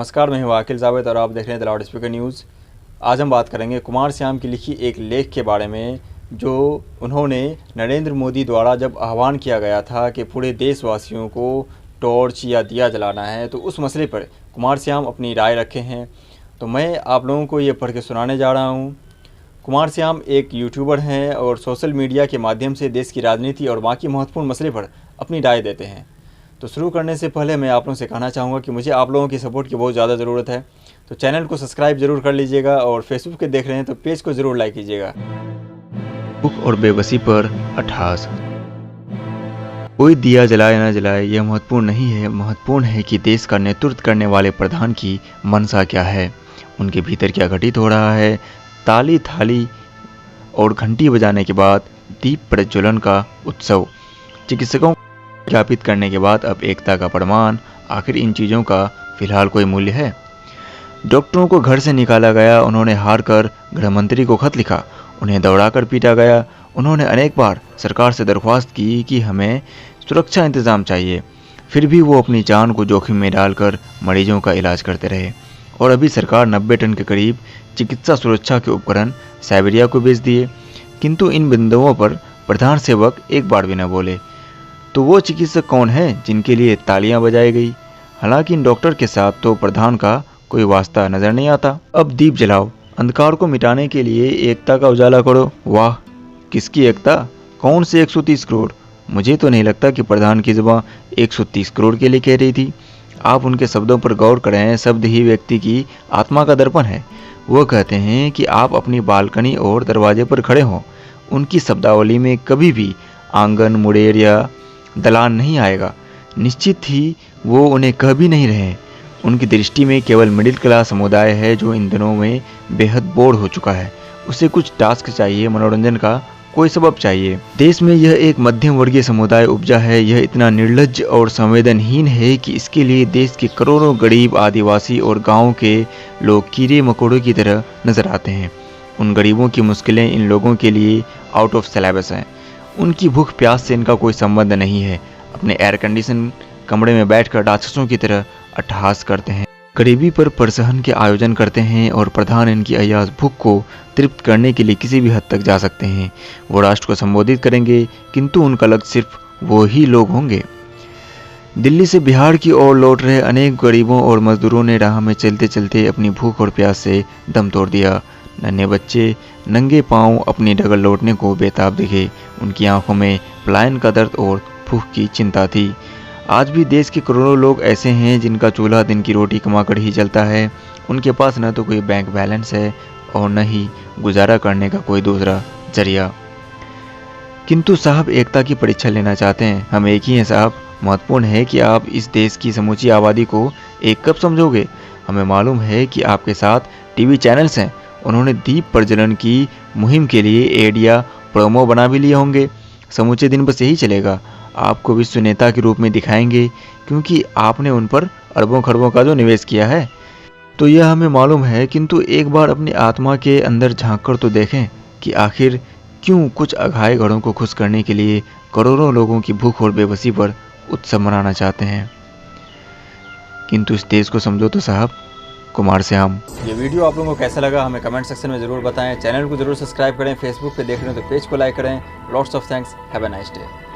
नमस्कार, मैं हूँ वाकिल जावेद और आप देख रहे हैं द लाउड स्पीकर न्यूज़। आज हम बात करेंगे कुमार श्याम की लिखी एक लेख के बारे में, जो उन्होंने नरेंद्र मोदी द्वारा जब आह्वान किया गया था कि पूरे देशवासियों को टॉर्च या दिया जलाना है, तो उस मसले पर कुमार श्याम अपनी राय रखे हैं। तो मैं आप लोगों को ये पढ़ के सुनाने जा रहा हूँ। कुमार श्याम एक यूट्यूबर हैं और सोशल मीडिया के माध्यम से देश की राजनीति और बाकी महत्वपूर्ण मसले पर अपनी राय देते हैं। तो शुरू करने से पहले मैं आप लोगों से कहना चाहूँगा कि मुझे आप लोगों की सपोर्ट की बहुत ज़्यादा ज़रूरत है। तो चैनल को सब्सक्राइब ज़रूर कर लीजिएगा और फेसबुक पे देख रहे हैं तो पेज को ज़रूर लाइक कीजिएगा। भूख और बेबसी पर अट्ठास। कोई दिया जलाए न जलाए यह महत्वपूर्ण नहीं है, महत्वपूर्ण है कि देश का नेतृत्व करने वाले प्रधान की मंशा क्या है, उनके भीतर क्या घटित हो रहा है। ताली थाली और घंटी बजाने के बाद दीप प्रज्वलन का उत्सव, चिकित्सकों ज्ञापित करने के बाद अब एकता का प्रमाण। आखिर इन चीज़ों का फिलहाल कोई मूल्य है? डॉक्टरों को घर से निकाला गया, उन्होंने हार कर गृहमंत्री को खत लिखा, उन्हें दौड़ाकर पीटा गया, उन्होंने अनेक बार सरकार से दरख्वास्त की कि हमें सुरक्षा इंतजाम चाहिए, फिर भी वो अपनी जान को जोखिम में डालकर मरीजों का इलाज करते रहे। और अभी सरकार 90 टन के करीब चिकित्सा सुरक्षा के उपकरण साइबेरिया को बेच दिए, किंतु इन बिंदुओं पर प्रधान सेवक एक बार भी न बोले। तो वो चिकित्सक कौन हैं जिनके लिए तालियां बजाई गई? हालांकि इन डॉक्टर के साथ तो प्रधान का कोई वास्ता नजर नहीं आता। अब दीप जलाओ, अंधकार को मिटाने के लिए एकता का उजाला करो। वाह, किसकी एकता? कौन से 130 करोड़? मुझे तो नहीं लगता कि प्रधान की जुबान 130 करोड़ के लिए कह रही थी। आप उनके शब्दों पर गौर करें, शब्द ही व्यक्ति की आत्मा का दर्पण है। वो कहते हैं कि आप अपनी बालकनी और दरवाजे पर खड़े हों, उनकी शब्दावली में कभी भी आंगन, मुड़ेर या दलान नहीं आएगा। निश्चित ही वो उन्हें कह भी नहीं रहे। उनकी दृष्टि में केवल मिडिल क्लास समुदाय है जो इन दिनों में बेहद बोर हो चुका है। उसे कुछ टास्क चाहिए, मनोरंजन का कोई सबब चाहिए। देश में यह एक मध्यम वर्गीय समुदाय उपजा है। यह इतना निर्लज्ज और संवेदनहीन है कि इसके लिए देश के करोड़ों गरीब, आदिवासी और गाँव के लोग कीड़े मकोड़ों की तरह नजर आते हैं। उन गरीबों की मुश्किलें इन लोगों के लिए आउट ऑफ सिलेबस हैं। उनकी भूख प्यास से इनका कोई संबंध नहीं है। अपने एयर कंडीशन कमरे में बैठकर राक्षसों की तरह अट्टहास करते हैं, गरीबी पर प्रसहन के आयोजन करते हैं और प्रधान इनकी अयास भूख को तृप्त करने के लिए किसी भी हद तक जा सकते हैं। वो राष्ट्र को संबोधित करेंगे, किंतु उनका लक्ष्य सिर्फ वो ही लोग होंगे। दिल्ली से बिहार की ओर लौट रहे अनेक गरीबों और मजदूरों ने राह में चलते चलते अपनी भूख और प्यास से दम तोड़ दिया। नन्हे बच्चे नंगे पांव अपनी डगर लौटने को बेताब दिखे। उनकी आंखों में पलायन का दर्द और भूख की चिंता थी। आज भी देश के करोड़ों लोग ऐसे हैं जिनका चूल्हा दिन की रोटी कमाकर ही चलता है। उनके पास न तो कोई बैंक बैलेंस है और न ही गुजारा करने का कोई दूसरा जरिया। किंतु साहब एकता की परीक्षा लेना चाहते हैं। हम एक ही हैं साहब। महत्वपूर्ण है कि आप इस देश की समूची आबादी को एक कब समझोगे? हमें मालूम है कि आपके साथ टीवी चैनल्स हैं। उन्होंने दीप प्रज्वलन की मुहिम के लिए एड या प्रोमो बना भी लिए होंगे। समूचे दिन बस यही चलेगा। आपको विश्व नेता के रूप में दिखाएंगे, क्योंकि आपने उन पर अरबों खरबों का जो निवेश किया है। तो यह हमें मालूम है, किंतु एक बार अपनी आत्मा के अंदर झांक कर तो देखें कि आखिर क्यों कुछ अघाए घरों को खुश करने के लिए करोड़ों लोगों की भूख और बेबसी पर उत्सव मनाना चाहते हैं। किंतु इस देश को समझो तो साहब। कुमार श्याम। ये वीडियो आप लोगों को कैसा लगा हमें कमेंट सेक्शन में ज़रूर बताएं। चैनल को ज़रूर सब्सक्राइब करें, फेसबुक पे देख रहे हैं तो पेज को लाइक करें। Lots of thanks, have a nice day.